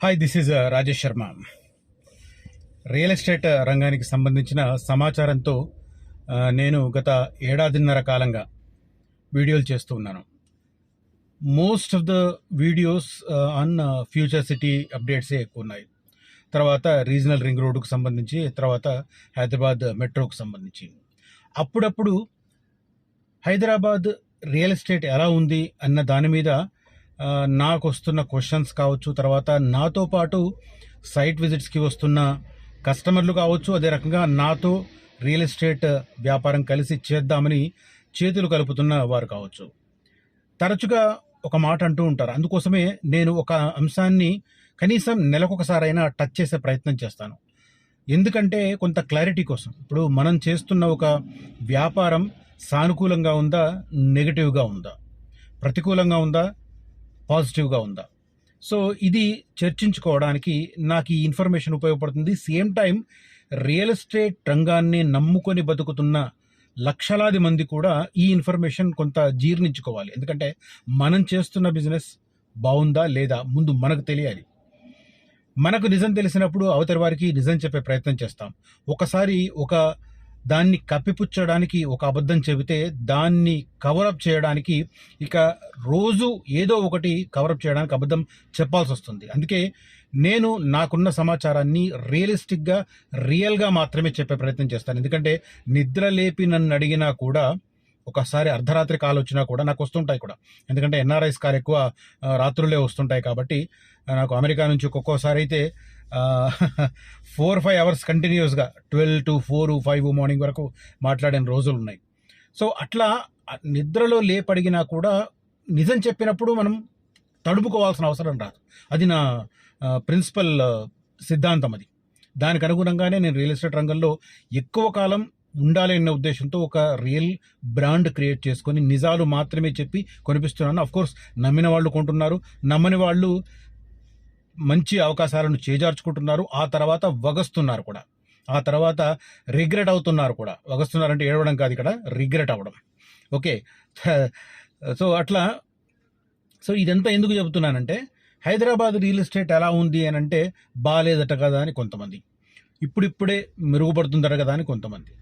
Hi, this is Rajesh Sharma. Real estate రంగానికి సంబంధించిన సమాచారంతో నేను గత ఏడాదిన్నర కాలంగా వీడియోలు చేస్తూ ఉన్నాను. Most of the videos on future city అప్డేట్సే ఎక్కువ ఉన్నాయి. తర్వాత రీజనల్ రింగ్ రోడ్డుకు సంబంధించి, తర్వాత హైదరాబాద్ మెట్రోకు సంబంధించి. అప్పుడప్పుడు హైదరాబాద్ రియల్ ఎస్టేట్ ఎలా ఉంది అన్న దాని మీద నాకు వస్తున్న క్వశ్చన్స్ కావచ్చు, తర్వాత నాతో పాటు సైట్ విజిట్స్కి వస్తున్న కస్టమర్లు కావచ్చు, అదే రకంగా నాతో రియల్ ఎస్టేట్ వ్యాపారం కలిసి చేద్దామని చేతులు కలుపుతున్న వారు కావచ్చు. తరచుగా ఒక మాట అంటూ ఉంటారు. అందుకోసమే నేను ఒక అంశాన్ని కనీసం నెలకొకసారైనా టచ్ చేసే ప్రయత్నం చేస్తాను. ఎందుకంటే కొంత క్లారిటీ కోసం. ఇప్పుడు మనం చేస్తున్న ఒక వ్యాపారం సానుకూలంగా ఉందా, నెగటివ్గా ఉందా, ప్రతికూలంగా ఉందా, పాజిటివ్గా ఉందా, సో ఇది చర్చించుకోవడానికి నాకు ఈ ఇన్ఫర్మేషన్ ఉపయోగపడుతుంది. సేమ్ టైం రియల్ ఎస్టేట్ రంగాన్ని నమ్ముకొని బతుకుతున్న లక్షలాది మంది కూడా ఈ ఇన్ఫర్మేషన్ కొంత జీర్ణించుకోవాలి. ఎందుకంటే మనం చేస్తున్న బిజినెస్ బాగుందా లేదా ముందు మనకు తెలియాలి. మనకు నిజం తెలిసినప్పుడు అవతలి వారికి నిజం చెప్పే ప్రయత్నం చేస్తాం. ఒకసారి ఒక దాన్ని కప్పిపుచ్చడానికి ఒక అబద్ధం చెబితే దాన్ని కవరప్ చేయడానికి ఇక రోజు ఏదో ఒకటి కవరప్ చేయడానికి అబద్ధం చెప్పాల్సి వస్తుంది. అందుకే నేను నాకున్న సమాచారాన్ని రియలిస్టిక్గా, రియల్గా మాత్రమే చెప్పే ప్రయత్నం చేస్తాను. ఎందుకంటే నిద్ర లేపి నన్ను అడిగినా కూడా, ఒకసారి అర్ధరాత్రి కాల్ వచ్చినా కూడా నాకు వస్తుంటాయి కూడా. ఎందుకంటే ఎన్ఆర్ఐస్ కాల్ ఎక్కువ రాత్రులే వస్తుంటాయి కాబట్టి నాకు అమెరికా నుంచి ఒక్కొక్కసారి అయితే 4-5 అవర్స్ కంటిన్యూస్గా 12 to 4, 5 మార్నింగ్ వరకు మాట్లాడిన రోజులు ఉన్నాయి. సో అట్లా నిద్రలో లేపడిగినా కూడా నిజం చెప్పినప్పుడు మనం తడుపుకోవాల్సిన అవసరం రాదు. అది నా ప్రిన్సిపల్ సిద్ధాంతం. అది దానికి అనుగుణంగానే నేను రియల్ ఎస్టేట్ రంగంలో ఎక్కువ కాలం ఉండాలి అనే ఉద్దేశంతో ఒక రియల్ బ్రాండ్ క్రియేట్ చేసుకొని నిజాలు మాత్రమే చెప్పి కొనిపిస్తున్నాను. అఫ్కోర్స్ నమ్మిన వాళ్ళు కొంటున్నారు, నమ్మని వాళ్ళు మంచి అవకాశాలను చేజార్చుకుంటున్నారు. ఆ తర్వాత వగస్తున్నారు కూడా, ఆ తర్వాత రిగ్రెట్ అవుతున్నారు కూడా. వగస్తున్నారంటే ఏడవడం కాదు, ఇక్కడ రిగ్రెట్ అవ్వడం. ఓకే, సో అట్లా. సో ఇదంతా ఎందుకు చెబుతున్నానంటే, హైదరాబాద్ రియల్ ఎస్టేట్ ఎలా ఉంది అని అంటే బాగాలేదట కదా అని కొంతమంది, ఇప్పుడిప్పుడే మెరుగుపడుతుందట కదా అని కొంతమంది.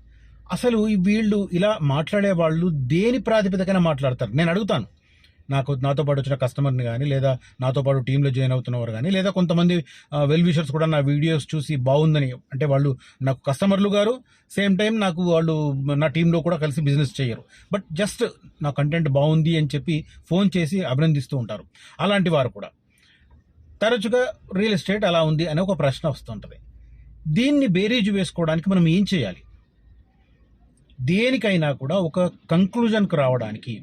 అసలు వీళ్ళు ఇలా మాట్లాడే వాళ్ళు దేని ప్రాతిపదికన మాట్లాడతారు? నేను అడుగుతాను. నాతో పాటు వచ్చిన కస్టమర్ని కానీ, లేదా నాతో పాటు టీంలో జాయిన్ అవుతున్నవారు కానీ, లేదా కొంతమంది వెల్ విషర్స్ కూడా నా వీడియోస్ చూసి బాగుందని, అంటే వాళ్ళు నాకు కస్టమర్లు గారు, సేమ్ టైం నాకు వాళ్ళు నా టీంలో కూడా కలిసి బిజినెస్ చేయరు, బట్ జస్ట్ నా కంటెంట్ బాగుంది అని చెప్పి ఫోన్ చేసి అభినందిస్తూ ఉంటారు. అలాంటి వారు కూడా తరచుగా రియల్ ఎస్టేట్ అలా ఉంది అనే ఒక ప్రశ్న వస్తుంటుంది. దీన్ని బేరీజు వేసుకోవడానికి మనం ఏం చేయాలి? దేనికైనా కూడా ఒక కంక్లూజన్కి రావడానికి,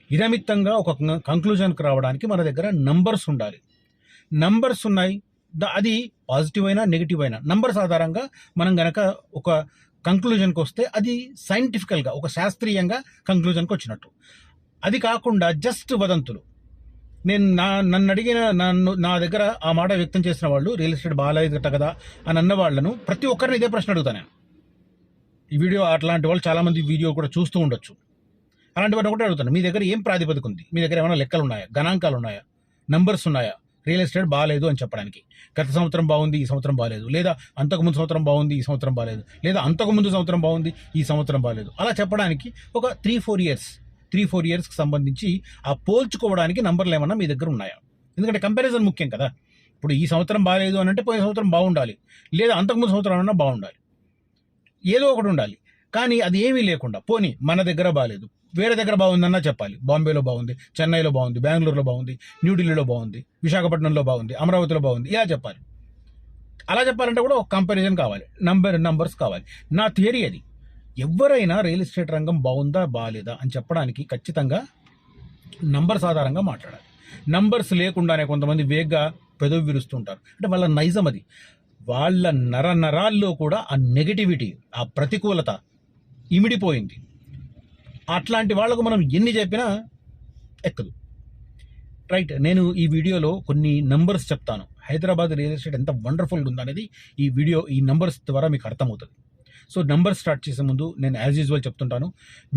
ఇదమిత్తంగా ఒక కంక్లూజన్కి రావడానికి మన దగ్గర నంబర్స్ ఉండాలి. నంబర్స్ ఉన్నాయి, అది పాజిటివ్ అయినా నెగిటివ్ అయినా నంబర్స్ ఆధారంగా మనం గనక ఒక కంక్లూజన్కి వస్తే అది సైంటిఫికల్గా, ఒక శాస్త్రీయంగా కంక్లూజన్కి వచ్చినట్టు. అది కాకుండా జస్ట్ వదంతులు. నేను నన్ను అడిగిన, నా దగ్గర ఆ మాట వ్యక్తం చేసిన వాళ్ళు, రియల్ ఎస్టేట్ బాగాలేదట కదా అని అన్న వాళ్ళను ప్రతి ఒక్కరిని ఇదే ప్రశ్న అడుగుతాను నేను. ఈ వీడియో అట్లాంటి వాళ్ళు చాలామంది వీడియో కూడా చూస్తూ ఉండొచ్చు. అలాంటి వాటిని ఒకటే అడుగుతాను, మీ దగ్గర ఏం ప్రాతిపదిక ఉంది? మీ దగ్గర ఏమైనా లెక్కలు ఉన్నాయా, గణాంకాలు ఉన్నాయా, నంబర్స్ ఉన్నాయా రియల్ ఎస్టేట్ బాగాలేదు అని చెప్పడానికి? గత సంవత్సరం బాగుంది, ఈ సంవత్సరం బాగాలేదు, లేదా అంతకుముందు సంవత్సరం బాగుంది, ఈ సంవత్సరం బాగాలేదు, లేదా అంతకుముందు సంవత్సరం బాగుంది, ఈ సంవత్సరం బాగాలేదు, అలా చెప్పడానికి ఒక 3-4 ఇయర్స్కి సంబంధించి ఆ పోల్చుకోవడానికి నంబర్లు ఏమన్నా మీ దగ్గర ఉన్నాయా? ఎందుకంటే కంపారిజన్ ముఖ్యం కదా. ఇప్పుడు ఈ సంవత్సరం బాగాలేదు అని అంటే పోయిన సంవత్సరం బాగుండాలి, లేదా అంతకుముందు సంవత్సరం అన్నా బాగుండాలి, ఏదో ఒకటి ఉండాలి. కానీ అది ఏమీ లేకుండా, పోనీ మన దగ్గర బాగాలేదు, వేరే దగ్గర బాగుందన్నా చెప్పాలి. బాంబేలో బాగుంది, చెన్నైలో బాగుంది, బెంగళూరులో బాగుంది, న్యూఢిల్లీలో బాగుంది, విశాఖపట్నంలో బాగుంది, అమరావతిలో బాగుంది, ఇలా చెప్పాలి. అలా చెప్పాలంటే కూడా ఒక కంపారిజన్ కావాలి, నంబర్స్ కావాలి. నా థియరీ అది. ఎవరైనా రియల్ ఎస్టేట్ రంగం బాగుందా బాగాలేదా అని చెప్పడానికి ఖచ్చితంగా నంబర్స్ ఆధారంగా మాట్లాడాలి. నంబర్స్ లేకుండానే కొంతమంది వేగ్గా పెదవి విరుస్తుంటారు. అంటే వాళ్ళ నైజం అది. వాళ్ళ నరాల్లో కూడా ఆ నెగటివిటీ, ఆ ప్రతికూలత ఇమిడిపోయింది. అట్లాంటి వాళ్లకు మనం ఎన్ని చెప్పినా ఎక్కదు. రైట్, నేను ఈ వీడియోలో కొన్ని నంబర్స్ చెప్తాను. హైదరాబాద్ రియల్ ఎస్టేట్ ఎంత వండర్ఫుల్గా ఉందనేది ఈ నంబర్స్ ద్వారా మీకు అర్థమవుతుంది. సో నంబర్స్ స్టార్ట్ చేసే ముందు నేను యాజ్ యూజువల్ చెప్తుంటాను,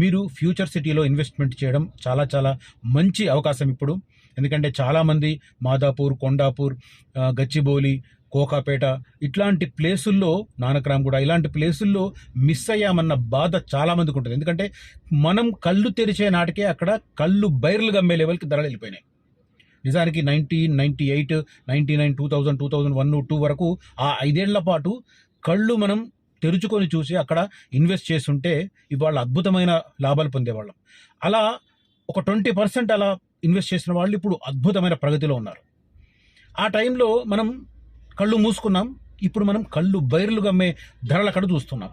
మీరు ఫ్యూచర్ సిటీలో ఇన్వెస్ట్మెంట్ చేయడం చాలా చాలా మంచి అవకాశం ఇప్పుడు. ఎందుకంటే చాలామంది మాదాపూర్, కొండాపూర్, గచ్చిబౌలి, కోకాపేట ఇట్లాంటి ప్లేసుల్లో, నానక్రామ్ కూడా ఇలాంటి ప్లేసుల్లో మిస్ అయ్యామన్న బాధ చాలామందికి ఉంటుంది. ఎందుకంటే మనం కళ్ళు తెరిచే నాటికే అక్కడ కళ్ళు బైర్లు గమ్మే లెవెల్కి ధరలు వెళ్ళిపోయినాయి. నిజానికి 1998, 99, 2000, 2001, 2 వరకు ఆ 5 ఏళ్ల పాటు కళ్ళు మనం తెరుచుకొని చూసి అక్కడ ఇన్వెస్ట్ చేస్తుంటే ఇవాళ అద్భుతమైన లాభాలు పొందేవాళ్ళం. అలా ఒక 20% అలా ఇన్వెస్ట్ చేసిన వాళ్ళు ఇప్పుడు అద్భుతమైన ప్రగతిలో ఉన్నారు. ఆ టైంలో మనం కళ్ళు మూసుకున్నాం. ఇప్పుడు మనం కళ్ళు బైర్లు గమ్మే ధరలు అక్కడ చూస్తున్నాం.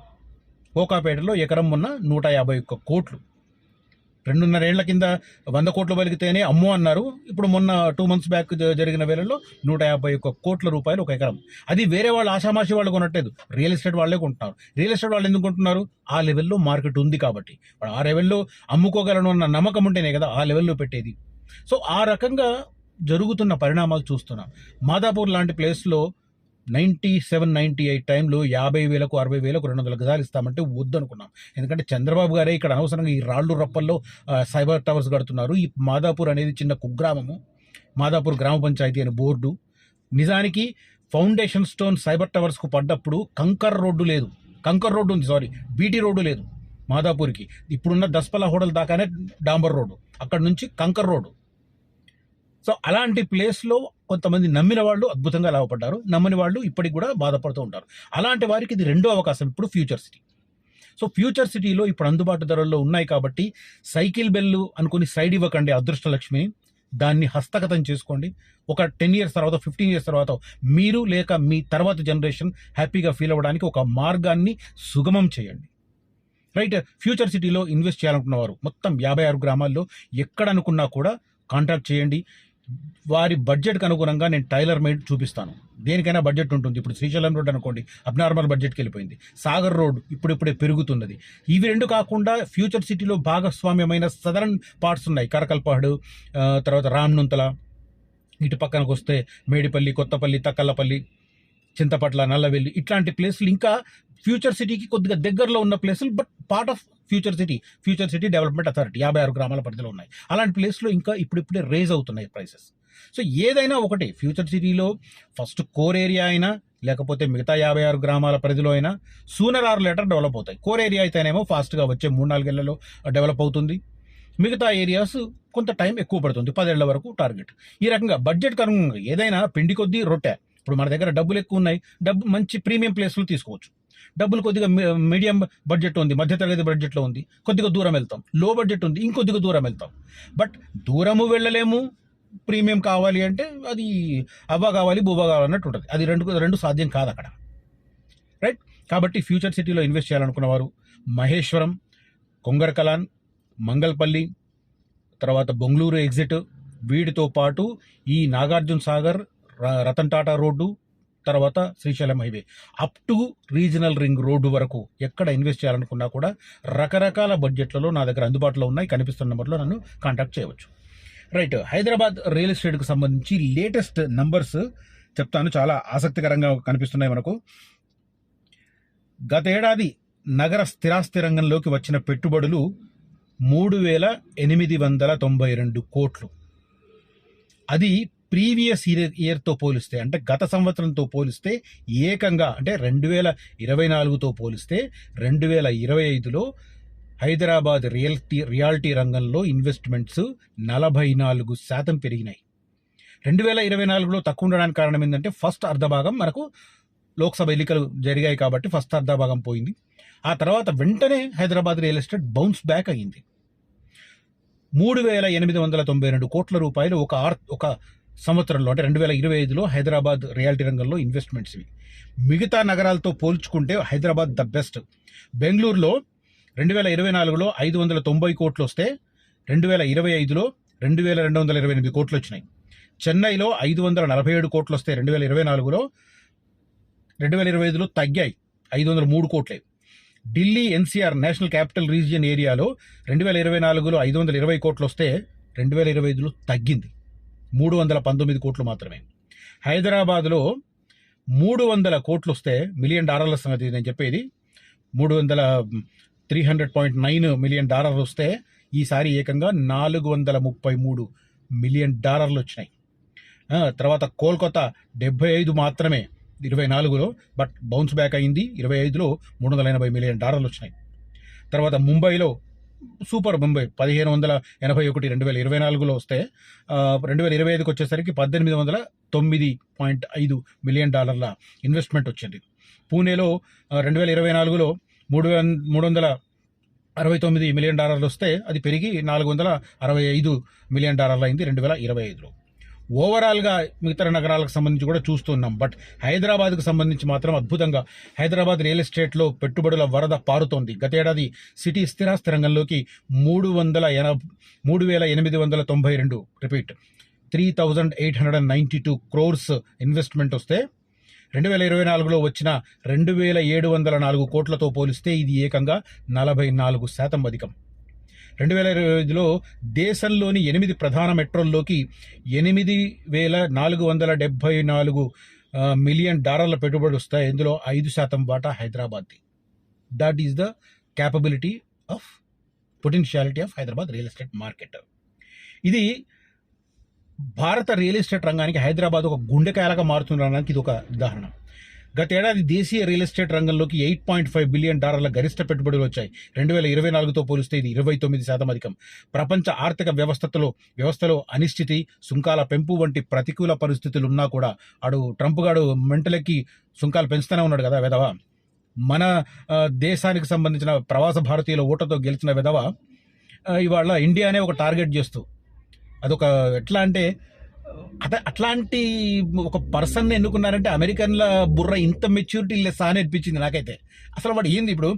కోకాపేటలో ఎకరం మొన్న 151 కోట్లు. 2.5 ఏళ్ల కింద 100 కోట్లు పలికితేనే అమ్మో అన్నారు. ఇప్పుడు మొన్న 2 months బ్యాక్ జరిగిన వేళల్లో 151 కోట్ల రూపాయలు ఒక ఎకరం. అది వేరే వాళ్ళు ఆషామాషి వాళ్ళు కొనట్లేదు, రియల్ ఎస్టేట్ వాళ్ళే కొంటున్నారు. రియల్ ఎస్టేట్ వాళ్ళు ఎందుకు కొంటున్నారు? ఆ లెవెల్లో మార్కెట్ ఉంది కాబట్టి. ఆ లెవెల్లో అమ్ముకోగలను అన్న నమ్మకం ఉంటేనే కదా ఆ లెవెల్లో పెట్టేది. సో ఆ రకంగా జరుగుతున్న పరిణామాలు చూస్తున్నాం. మాదాపూర్ లాంటి ప్లేస్లో 97, 98 టైంలో 50,000కు 60,000కు 200 గజాలు ఇస్తామంటే వద్దనుకున్నాం. ఎందుకంటే చంద్రబాబు గారే ఇక్కడ అనవసరంగా ఈ రాళ్ళు రప్పల్లో సైబర్ టవర్స్ కడుతున్నారు. ఈ మాదాపూర్ అనేది చిన్న కుగ్రామము, మాదాపూర్ గ్రామ పంచాయతీ అనే బోర్డు. నిజానికి ఫౌండేషన్ స్టోన్ సైబర్ టవర్స్కు పడ్డప్పుడు కంకర్ రోడ్డు లేదు, కంకర్ రోడ్డు ఉంది, సారీ బీటీ రోడ్డు లేదు మాదాపూర్కి. ఇప్పుడున్న దస్పలా హోటల్ దాకానే డాంబర్ రోడ్డు, అక్కడ నుంచి కంకర్ రోడ్డు. సో అలాంటి ప్లేస్లో కొంతమంది నమ్మిన వాళ్ళు అద్భుతంగా లాభపడ్డారు, నమ్మని వాళ్ళు ఇప్పటికి కూడా బాధపడుతూ ఉంటారు. అలాంటి వారికి ఇది రెండో అవకాశం ఇప్పుడు ఫ్యూచర్ సిటీ. సో ఫ్యూచర్ సిటీలో ఇప్పుడు అందుబాటు ధరల్లో ఉన్నాయి కాబట్టి సైకిల్ బెల్లు అనుకుని సైడ్ ఇవ్వకండి అదృష్టలక్ష్మిని. దాన్ని హస్తగతం చేసుకోండి. ఒక 10 years తర్వాత, 15 years తర్వాత మీరు లేక మీ తర్వాత జనరేషన్ హ్యాపీగా ఫీల్ అవ్వడానికి ఒక మార్గాన్ని సుగమం చేయండి. రైట్, ఫ్యూచర్ సిటీలో ఇన్వెస్ట్ చేయాలనుకున్న వారు మొత్తం 56 గ్రామాల్లో ఎక్కడ అనుకున్నా కూడా కాంటాక్ట్ చేయండి. వారి బడ్జెట్కి అనుగుణంగా నేను టైలర్ మేడ్ చూపిస్తాను. దేనికైనా బడ్జెట్ ఉంటుంది. ఇప్పుడు శ్రీశైలం రోడ్ అనుకోండి, అబ్నార్మల్ బడ్జెట్కి వెళ్ళిపోయింది. సాగర్ రోడ్ ఇప్పుడిప్పుడే పెరుగుతున్నది. ఇవి రెండు కాకుండా ఫ్యూచర్ సిటీలో భాగస్వామ్యమైన సదరన్ పార్ట్స్ ఉన్నాయి. కరకల్పాడు, తర్వాత రామ్నుంతల, ఇటు పక్కనకు వస్తే మేడిపల్లి, కొత్తపల్లి, తక్కల్లపల్లి, చింతపట్ల, నల్లవెల్లి, ఇట్లాంటి ప్లేసులు ఇంకా ఫ్యూచర్ సిటీకి కొద్దిగా దగ్గరలో ఉన్న ప్లేసులు, but part of future city development authority 56 గ్రామాల పరిధిలో ఉన్నాయి. అలాంటి ప్లేస్లో ఇంకా ఇప్పుడిప్పుడే రేజ్ అవుతున్నాయి ప్రైసెస్. సో ఏదైనా ఒకటి ఫ్యూచర్ సిటీలో ఫస్ట్ కోర్ ఏరియా అయినా లేకపోతే మిగతా 56 గ్రామాల పరిధిలో అయినా సూనర్ ఆర్ లేటర్ డెవలప్ అవుతాయి. కోర్ ఏరియా అయితేనేమో ఫాస్ట్గా వచ్చే 3-4 ఏళ్లలో డెవలప్ అవుతుంది. మిగతా ఏరియాస్ కొంత టైం ఎక్కువ పడుతుంది, 10 ఏళ్ల వరకు టార్గెట్. ఈ రకంగా బడ్జెట్ అనుగుణంగా ఏదైనా పిండి కొద్దీ రొట్టె. ఇప్పుడు మన దగ్గర డబ్బులు ఎక్కువ ఉన్నాయి, మంచి ప్రీమియం ప్లేస్లో తీసుకోవచ్చు. డబ్బులు కొద్దిగా మీడియం బడ్జెట్ ఉంది, మధ్యతరగతి బడ్జెట్లో ఉంది, కొద్దిగా దూరం వెళ్తాం. లో బడ్జెట్ ఉంది, ఇంకొద్దిగా దూరం వెళ్తాం. బట్ దూరము వెళ్ళలేము, ప్రీమియం కావాలి అంటే అది అవ్వ కావాలి బువ్వ కావాలన్నట్టు ఉంటుంది. అది రెండు సాధ్యం కాదు అక్కడ. రైట్, కాబట్టి ఫ్యూచర్ సిటీలో ఇన్వెస్ట్ చేయాలనుకున్న వారు మహేశ్వరం, కొంగరకలాన్, మంగల్పల్లి, తర్వాత బొంగళూరు ఎగ్జిట్, వీటితో పాటు ఈ నాగార్జున సాగర్, రతన్ టాటా రోడ్డు, తర్వాత Srisailam highway up to regional ring road వరకు ఎక్కడ ఇన్వెస్ట్ చేయాలనుకున్నా కూడా రకరకాల బడ్జెట్లలో నా దగ్గర అందుబాటులో ఉన్నాయి. కనిపిస్తున్న నెంబర్లో నన్ను కాంటాక్ట్ చేయవచ్చు. రైట్, హైదరాబాద్ రియల్ ఎస్టేట్కి సంబంధించి లేటెస్ట్ నంబర్స్ చెప్తాను, చాలా ఆసక్తికరంగా కనిపిస్తున్నాయి మనకు. గత ఏడాది నగర స్థిరాస్తి రంగంలోకి వచ్చిన పెట్టుబడులు 3,892 కోట్లు. అది ప్రీవియస్ ఇయర్తో పోలిస్తే, అంటే గత సంవత్సరంతో పోలిస్తే ఏకంగా, అంటే 2024తో పోలిస్తే 2025లో హైదరాబాద్ రియాలిటీ రంగంలో ఇన్వెస్ట్మెంట్స్ 44% పెరిగినాయి. 2024లో తక్కువ ఉండడానికి కారణం ఏంటంటే ఫస్ట్ అర్ధభాగం మనకు లోక్సభ ఎన్నికలు జరిగాయి కాబట్టి ఫస్ట్ అర్ధభాగం పోయింది. ఆ తర్వాత వెంటనే Hyderabad real estate bounce back అయ్యింది. 3,892 కోట్ల రూపాయలు ఒక సంవత్సరంలో, అంటే 2025లో హైదరాబాద్ రియాలిటీ రంగంలో ఇన్వెస్ట్మెంట్స్ ఇవి. మిగతా నగరాలతో పోల్చుకుంటే హైదరాబాద్ ద బెస్ట్. బెంగళూరులో 2024లో 590 కోట్లు వస్తే 2025లో 2,228 కోట్లు వచ్చినాయి. చెన్నైలో 547 కోట్లు వస్తే 2024లో 2025లో తగ్గాయి, 503 కోట్లే. Delhi NCR national capital region ఏరియాలో 2024లో 520 కోట్లు వస్తే 2025లో తగ్గింది, 319 కోట్లు మాత్రమే. హైదరాబాద్లో 300 కోట్లు వస్తే, $1 మిలియన్ సంగతి నేను చెప్పేది, 300.9 మిలియన్ డాలర్లు వస్తే ఈసారి ఏకంగా $433 మిలియన్ డాలర్లు వచ్చినాయి. తర్వాత కోల్కతా 75 మాత్రమే 24లో, బట్ బౌన్స్ బ్యాక్ అయింది. 25లో 380 మిలియన్ డాలర్లు వచ్చినాయి. తర్వాత ముంబైలో సూపర్ ముంబై 1581 2024లో వస్తే 2025కి వచ్చేసరికి 1809.5 మిలియన్ డాలర్ల ఇన్వెస్ట్మెంట్ వచ్చింది. పూణేలో 2024లో 369 మిలియన్ డాలర్లు వస్తే అది పెరిగి 465 మిలియన్ డాలర్లు అయింది 2025లో. ఓవరాల్గా మిగతా నగరాలకు సంబంధించి కూడా చూస్తున్నాం. బట్ హైదరాబాద్కు సంబంధించి మాత్రం అద్భుతంగా హైదరాబాద్ రియల్ ఎస్టేట్లో పెట్టుబడుల వరద పారుతోంది. గతేడాది సిటీ స్థిరాస్తి రంగంలోకి 3,892 రిపీట్ 3,892 crores ఇన్వెస్ట్మెంట్ వస్తే 2024లో వచ్చిన 2,704 కోట్లతో పోలిస్తే ఇది ఏకంగా 44% అధికం. 2025లో దేశంలోని 8 ప్రధాన మెట్రోల్లోకి 8,474 మిలియన్ డాలర్ల పెట్టుబడి వస్తాయి. ఇందులో 5% వాటా హైదరాబాద్ది. That is the capability of potentiality of Hyderabad real estate market. ఇది భారత రియల్ ఎస్టేట్ రంగానికి హైదరాబాద్ ఒక గుండెకాయలుగా మారుతుండడానికి ఇది ఒక ఉదాహరణ. గతేడాది దేశీయ రియల్ ఎస్టేట్ రంగంలోకి 8.5 బిలియన్ డాలర్ల గరిష్ట పెట్టుబడులు వచ్చాయి. 2024తో పోలిస్తే ఇది 29% అధికం. ప్రపంచ ఆర్థిక వ్యవస్థలో అనిశ్చితి, సుంకాల పెంపు వంటి ప్రతికూల పరిస్థితులు ఉన్నా కూడా ట్రంప్ గాడు మెంటలెక్కి సుంకాలు పెంచుతూనే ఉన్నాడు కదా వెధవ. మన దేశానికి సంబంధించిన ప్రవాస భారతీయుల ఓటుతో గెలిచిన వెధవ ఇవాళ ఇండియానే ఒక టార్గెట్ చేస్తూ అదొక ఎట్లా అంటే అట్లాంటి ఒక పర్సన్ ఎన్నుకున్నారంటే అమెరికన్ల బుర్ర ఇంత మెచ్యూరిటీ లెస్సా అని అనిపించింది నాకైతే. అసలు వాడు ఏంది ఇప్పుడు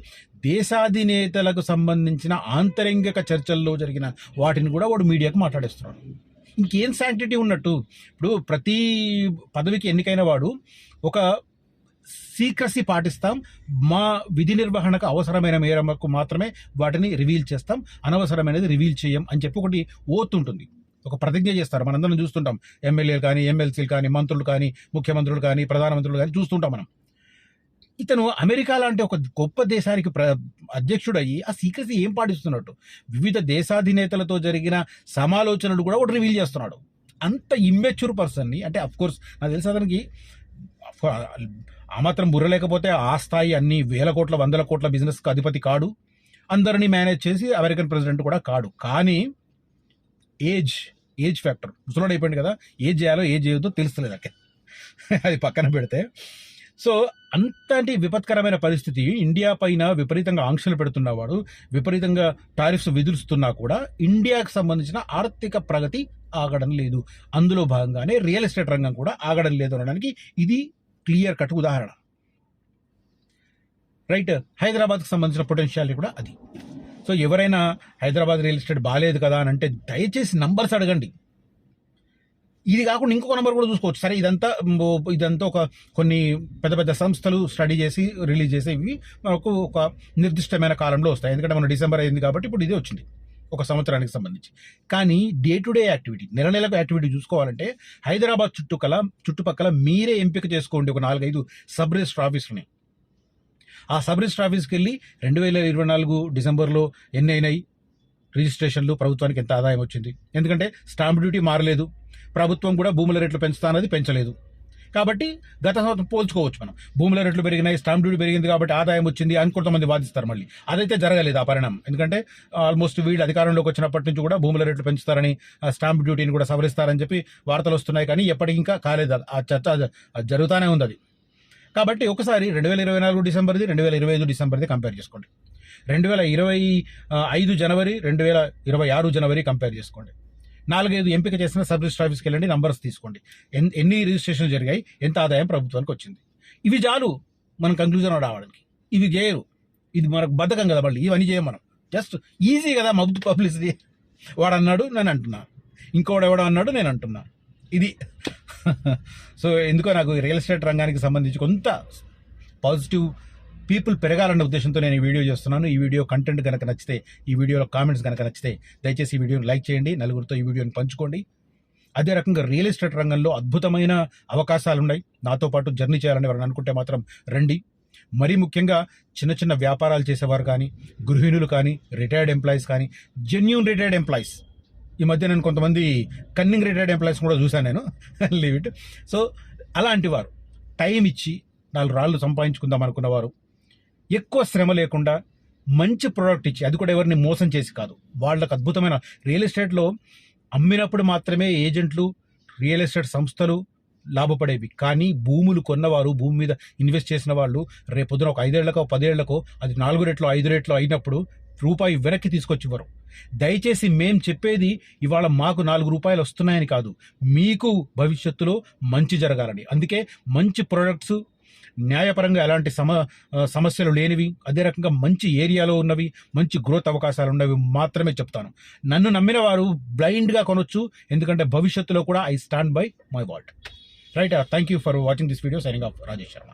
దేశాధినేతలకు సంబంధించిన ఆంతరంగిక చర్చల్లో జరిగిన వాటిని కూడా వాడు మీడియాకు మాట్లాడేస్తున్నాడు. ఇంకేం శాంక్టిటీ ఉన్నట్టు? ఇప్పుడు ప్రతి పదవికి ఎన్నికైన వాడు ఒక సీక్రసీ పాటిస్తాం, మా విధి నిర్వహణకు అవసరమైన మేరకు మాత్రమే వాటిని రివీల్ చేస్తాం, అనవసరమైనది రివీల్ చేయం అని చెప్పి ఒకటి ఓత్ ఉంటుంది, ఒక ప్రతిజ్ఞ చేస్తారు. మనందరం చూస్తుంటాం. ఎమ్మెల్యేలు కానీ, ఎమ్మెల్సీలు కానీ, మంత్రులు కానీ, ముఖ్యమంత్రులు కానీ, ప్రధానమంత్రులు కానీ చూస్తుంటాం మనం. ఇతను అమెరికా లాంటి ఒక గొప్ప దేశానికి అధ్యక్షుడయ్యి ఆ సీక్రసీ ఏం పాటిస్తున్నట్టు? వివిధ దేశాధినేతలతో జరిగిన సమాలోచనలు కూడా ఒకటి రివీల్ చేస్తున్నాడు. అంత ఇమ్మెచ్యూర్ పర్సన్ని, అంటే అఫ్కోర్స్ నాకు తెలిసి అతనికి ఆ మాత్రం బుర్ర లేకపోతే ఆ స్థాయి అన్ని 1,000 కోట్ల 100 కోట్ల బిజినెస్కి అధిపతి కాడు, అందరినీ మేనేజ్ చేసి అమెరికన్ ప్రెసిడెంట్ కూడా కాడు. కానీ ఏజ్ ఫ్యాక్టర్, ముసలోడు అయిపోయింది కదా, ఏజ్ చేయాలో ఏజ్ చేయొద్దో తెలుస్తలేదు అక్కడ, అది పక్కన పెడితే. సో అంతటి విపత్కరమైన పరిస్థితి, ఇండియా పైన విపరీతంగా ఆంక్షలు పెడుతున్నవాడు, విపరీతంగా టారిఫ్స్ విధిస్తున్నా కూడా ఇండియాకు సంబంధించిన ఆర్థిక ప్రగతి ఆగడం లేదు. అందులో భాగంగానే రియల్ ఎస్టేట్ రంగం కూడా ఆగడం లేదు అనడానికి ఇది క్లియర్ కట్ ఉదాహరణ. రైట్, హైదరాబాద్కి సంబంధించిన పొటెన్షియాలిటీ కూడా అది. సో ఎవరైనా హైదరాబాద్ రియల్ ఎస్టేట్ బాగాలేదు కదా అని అంటే దయచేసి నంబర్స్ అడగండి. ఇది కాకుండా ఇంకొక నెంబర్ కూడా చూసుకోవచ్చు. సరే, ఇదంతా ఒక కొన్ని పెద్ద పెద్ద సంస్థలు స్టడీ చేసి రిలీజ్ చేసేవి మనకు ఒక నిర్దిష్టమైన కాలంలో వస్తాయి. ఎందుకంటే మన డిసెంబర్ అయింది కాబట్టి ఇప్పుడు ఇదే వచ్చింది ఒక సంవత్సరానికి సంబంధించి. కానీ డే టు డే యాక్టివిటీ, నెలకు యాక్టివిటీ చూసుకోవాలంటే హైదరాబాద్ చుట్టుపక్కల మీరే ఎంపిక చేసుకోండి ఒక 4-5 సబ్ రిజిస్టర్ ఆఫీసులని. ఆ సబ్ రిజిస్టర్ ఆఫీస్కి వెళ్ళి 2024 డిసెంబర్లో ఎన్ని అయినాయి రిజిస్ట్రేషన్లు, ప్రభుత్వానికి ఎంత ఆదాయం వచ్చింది. ఎందుకంటే స్టాంప్ డ్యూటీ మారలేదు, ప్రభుత్వం కూడా భూముల రేట్లు పెంచుతా అన్నది పెంచలేదు. కాబట్టి గత సంవత్సరం పోల్చుకోవచ్చు మనం. భూముల రేట్లు పెరిగినాయి, స్టాంప్ డ్యూటీ పెరిగింది కాబట్టి ఆదాయం వచ్చింది అని కొంతమంది వాదిస్తారు. మళ్ళీ అదైతే జరగలేదు ఆ పరిణామం. ఎందుకంటే ఆల్మోస్ట్ వీళ్ళు అధికారంలోకి వచ్చినప్పటి నుంచి కూడా భూముల రేట్లు పెంచుతారని, స్టాంప్ డ్యూటీని కూడా సవరిస్తారని చెప్పి వార్తలు వస్తున్నాయి. కానీ ఎప్పటికి ఇంకా కాలేదు, ఆ చర్చ జరుగుతూనే ఉంది అది. కాబట్టి ఒకసారి 2024 డిసెంబర్ది 2025 డిసెంబర్ది కంపేర్ చేసుకోండి. 2025 జనవరి 2026 జనవరి కంపేర్ చేసుకోండి. 4-5 ఎంపిక చేసిన సబ్ రిజిస్టర్ ఆఫీస్కి వెళ్ళండి, నంబర్స్ తీసుకోండి, ఎన్ని రిజిస్ట్రేషన్లు జరిగాయి, ఎంత ఆదాయం ప్రభుత్వానికి వచ్చింది. ఇవి చాలు మనం కంక్లూజన్ రావడానికి. ఇవి చేయరు, ఇది మనకు బద్ధకం కదా. మళ్ళీ ఇవన్నీ చేయం మనం, జస్ట్ ఈజీ కదా మౌత్ పబ్లిసిటీ. వాడు అన్నాడు నేను అంటున్నా, ఇంకోడు ఎవడో అన్నాడు నేను అంటున్నా, ఇది. సో ఎందుకో నాకు రియల్ ఎస్టేట్ రంగానికి సంబంధించి కొంత పాజిటివ్ పీపుల్ పెరగాలన్న ఉద్దేశంతో నేను ఈ వీడియో చేస్తున్నాను. ఈ వీడియో కంటెంట్ కనుక నచ్చితే, ఈ వీడియోలో కామెంట్స్ కనుక నచ్చితే దయచేసి ఈ వీడియోని లైక్ చేయండి, నలుగురితో ఈ వీడియోని పంచుకోండి. అదే రకంగా రియల్ ఎస్టేట్ రంగంలో అద్భుతమైన అవకాశాలు ఉన్నాయి, నాతో పాటు జర్నీ చేయాలని ఎవరైనా అనుకుంటే మాత్రం రండి. మరీ ముఖ్యంగా చిన్న చిన్న వ్యాపారాలు చేసేవారు కానీ, గృహిణులు కానీ, రిటైర్డ్ ఎంప్లాయీస్ కానీ, జెన్యూన్ రిటైర్డ్ ఎంప్లాయీస్ ఈ మధ్య నేను కొంతమంది కన్నింగ్ రిటైర్డ్ ఎంప్లాయీస్ కూడా చూశాను నేను. Leave it. సో అలాంటి వారు టైం ఇచ్చి 4 రాళ్ళు సంపాదించుకుందాం అనుకున్నవారు, ఎక్కువ శ్రమ లేకుండా మంచి ప్రోడక్ట్ ఇచ్చి, అది కూడా ఎవరిని మోసం చేసి కాదు, వాళ్ళకు అద్భుతమైన రియల్ ఎస్టేట్లో అమ్మినప్పుడు మాత్రమే ఏజెంట్లు, రియల్ ఎస్టేట్ సంస్థలు లాభపడేవి. కానీ భూములు కొన్నవారు, భూమి మీద ఇన్వెస్ట్ చేసిన వాళ్ళు రేపొద్దున ఒక 5 ఏళ్లకో 10 ఏళ్లకో అది 4 రెట్లు 5 రెట్లు అయినప్పుడు రూపాయి వెనక్కి తీసుకొచ్చి ఇవ్వరు. దయచేసి మేం చెప్పేది ఇవాళ మాకు 4 రూపాయలు వస్తున్నాయని కాదు, మీకు భవిష్యత్తులో మంచి జరగాలని. అందుకే మంచి ప్రొడక్ట్స్, న్యాయపరంగా ఎలాంటి సమస్యలు లేనివి, అదే రకంగా మంచి ఏరియాలో ఉన్నవి, మంచి గ్రోత్ అవకాశాలు ఉన్నవి మాత్రమే చెప్తాను. నన్ను నమ్మిన వారు బ్లైండ్గా కొనొచ్చు, ఎందుకంటే భవిష్యత్తులో కూడా I stand by my word. Right. Thank you for watching this video. Signing off, Rajesh Sharma.